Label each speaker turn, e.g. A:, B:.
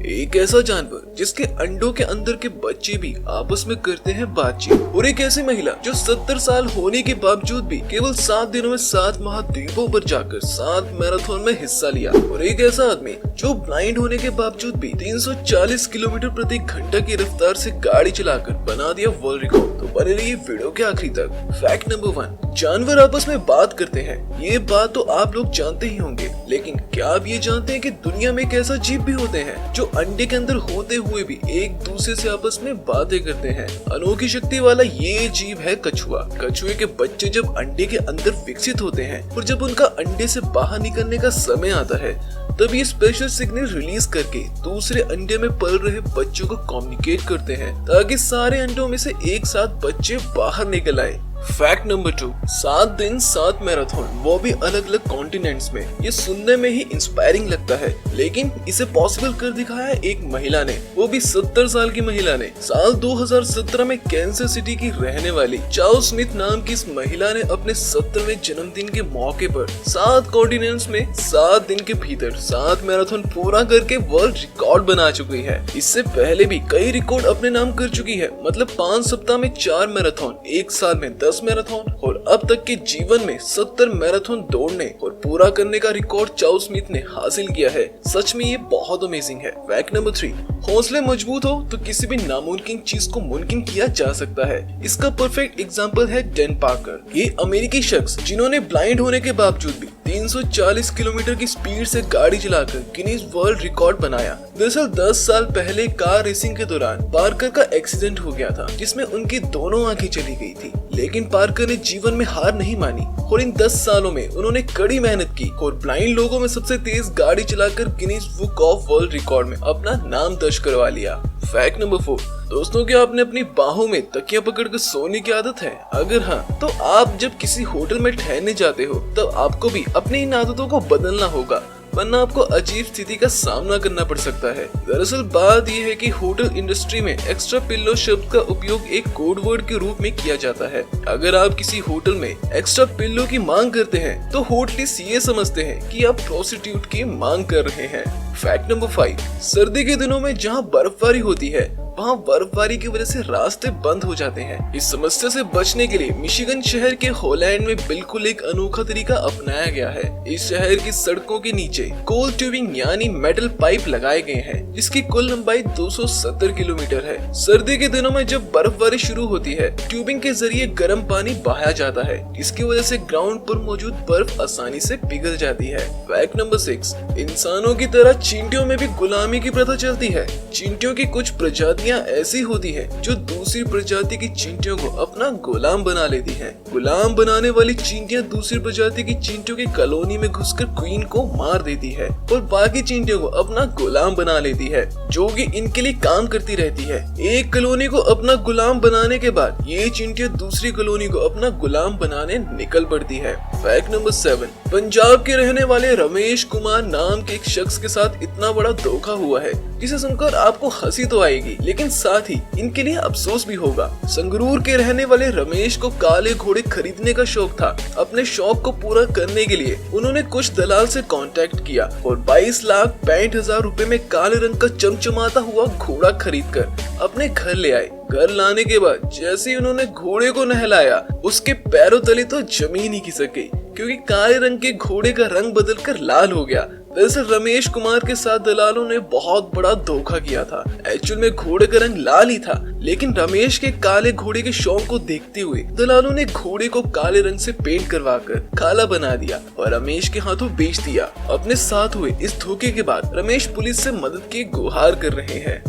A: एक ऐसा जानवर जिसके अंडों के अंदर के बच्चे भी आपस में करते हैं बातचीत, और एक ऐसी महिला जो 70 साल होने के बावजूद भी केवल 7 दिनों में 7 महाद्वीपों पर जाकर 7 मैराथन में हिस्सा लिया, और एक ऐसा आदमी जो ब्लाइंड होने के बावजूद भी 340 किलोमीटर प्रति घंटा की रफ्तार से गाड़ी चलाकर बना दिया वर्ल्ड रिकॉर्ड। तो बने रहिए वीडियो के आखिरी तक। फैक्ट नंबर 1, जानवर आपस में बात करते हैं। ये बात तो आप लोग जानते ही होंगे, लेकिन क्या आप ये जानते हैं कि दुनिया में एक ऐसा जीव भी होते हैं जो अंडे के अंदर होते हुए भी एक दूसरे से आपस में बातें करते हैं। अनोखी शक्ति वाला ये जीव है कछुआ। कछुए के बच्चे जब अंडे के अंदर विकसित होते हैं और जब उनका अंडे से बाहर निकलने का समय आता है, तब ये स्पेशल सिग्नल रिलीज करके दूसरे अंडे में पल रहे बच्चों को कम्युनिकेट करते हैं ताकि सारे अंडों में से एक साथ बच्चे बाहर निकल आए। फैक्ट नंबर 2, 7 दिन 7 मैराथन, वो भी अलग अलग कॉन्टिनेंट्स में। ये सुनने में ही इंस्पायरिंग लगता है, लेकिन इसे पॉसिबल कर दिखाया एक महिला ने, वो भी 70 साल की महिला ने। साल 2017 में कैंसर सिटी की रहने वाली चाओ स्मिथ नाम की इस महिला ने अपने 70वें जन्मदिन के मौके पर 7 कॉन्टिनेंट्स में 7 दिन के भीतर 7 मैराथन पूरा करके वर्ल्ड रिकॉर्ड बना चुकी है। इससे पहले भी कई रिकॉर्ड अपने नाम कर चुकी है, मतलब 5 सप्ताह में 4 मैराथन, 1 साल में 10 मैराथन, और अब तक के जीवन में 70 मैराथन दौड़ने और पूरा करने का रिकॉर्ड चाओ स्मिथ ने हासिल किया है। सच में ये बहुत अमेजिंग है। फैक्ट नंबर 3, हौसले मजबूत हो तो किसी भी नामुमकिन चीज को मुमकिन किया जा सकता है। इसका परफेक्ट एग्जांपल है डैन पार्कर। ये अमेरिकी शख्स जिन्होंने ब्लाइंड होने के बावजूद भी 340 किलोमीटर की स्पीड से गाड़ी चलाकर गिनीज वर्ल्ड रिकॉर्ड बनाया। दरअसल 10 साल पहले कार रेसिंग के दौरान पार्कर का एक्सीडेंट हो गया था, जिसमें उनकी दोनों आंखें चली गई थी, लेकिन पार्कर ने जीवन में हार नहीं मानी और इन 10 सालों में उन्होंने कड़ी मेहनत की और ब्लाइंड लोगों में सबसे तेज गाड़ी चलाकर Guinness book of world record में अपना नाम दर्ज करवा लिया। फैक्ट नंबर 4, दोस्तों, क्या आपने अपनी बाहों में तकिया पकड़कर सोने की आदत है? अगर हाँ, तो आप जब किसी होटल में ठहरने जाते हो तब आपको भी अपनी इन आदतों को बदलना होगा, वरना आपको अजीब स्थिति का सामना करना पड़ सकता है। दरअसल बात यह है कि होटल इंडस्ट्री में एक्स्ट्रा पिल्लो शब्द का उपयोग एक कोड वर्ड के रूप में किया जाता है। अगर आप किसी होटल में एक्स्ट्रा पिल्लो की मांग करते हैं तो होटलिस्ट ये समझते हैं कि आप प्रोस्टिट्यूट की मांग कर रहे हैं। फैक्ट नंबर 5, सर्दी के दिनों में जहाँ बर्फबारी होती है वहाँ बर्फबारी की वजह से रास्ते बंद हो जाते हैं। इस समस्या से बचने के लिए मिशिगन शहर के होलैंड में बिल्कुल एक अनोखा तरीका अपनाया गया है। इस शहर की सड़कों के नीचे कोल ट्यूबिंग यानी मेटल पाइप लगाए गए हैं, जिसकी कुल लंबाई 270 किलोमीटर है। सर्दी के दिनों में जब बर्फबारी शुरू होती है, ट्यूबिंग के जरिए गर्म पानी बहाया जाता है, जिसकी वजह से ग्राउंड पर मौजूद बर्फ आसानी से पिघल जाती है। फैक्ट नंबर 6, इंसानों की तरह चींटियों में भी गुलामी की प्रथा चलती है। चींटियों की कुछ प्रजातियां ऐसी होती है जो दूसरी प्रजाति की चींटियों को अपना गुलाम बना लेती हैं। गुलाम बनाने वाली चींटियां दूसरी प्रजाति की चींटियों की कॉलोनी में घुसकर क्वीन को मार देती है और बाकी चींटियों को अपना गुलाम बना लेती है, जो कि इनके लिए काम करती रहती है। एक कॉलोनी को अपना गुलाम बनाने के बाद ये चींटियां दूसरी कॉलोनी को अपना गुलाम बनाने निकल पड़ती है। फैक्ट नंबर 7, पंजाब के रहने वाले रमेश कुमार नाम के एक शख्स के साथ इतना बड़ा धोखा हुआ है जिसे सुनकर आपको हंसी तो आएगी, लेकिन साथ ही इनके लिए अफसोस भी होगा। संगरूर के रहने वाले रमेश को काले घोड़े खरीदने का शौक था। अपने शौक को पूरा करने के लिए उन्होंने कुछ दलाल से कांटेक्ट किया और 22,65,000 रुपए में काले रंग का चमचमाता हुआ घोड़ा खरीदकर अपने घर ले आए। घर लाने के बाद जैसे ही उन्होंने घोड़े को नहलाया, उसके पैरों तले तो जमीन ही खिसक गई, क्योंकि काले रंग के घोड़े का रंग बदलकर लाल हो गया। दरअसल रमेश कुमार के साथ दलालों ने बहुत बड़ा धोखा किया था। एक्चुअल में घोड़े का रंग लाल ही था, लेकिन रमेश के काले घोड़े के शौक को देखते हुए दलालों ने घोड़े को काले रंग से पेंट करवाकर काला बना दिया और रमेश के हाथों बेच दिया। अपने साथ हुए इस धोखे के बाद रमेश पुलिस से मदद की गुहार कर रहे हैं।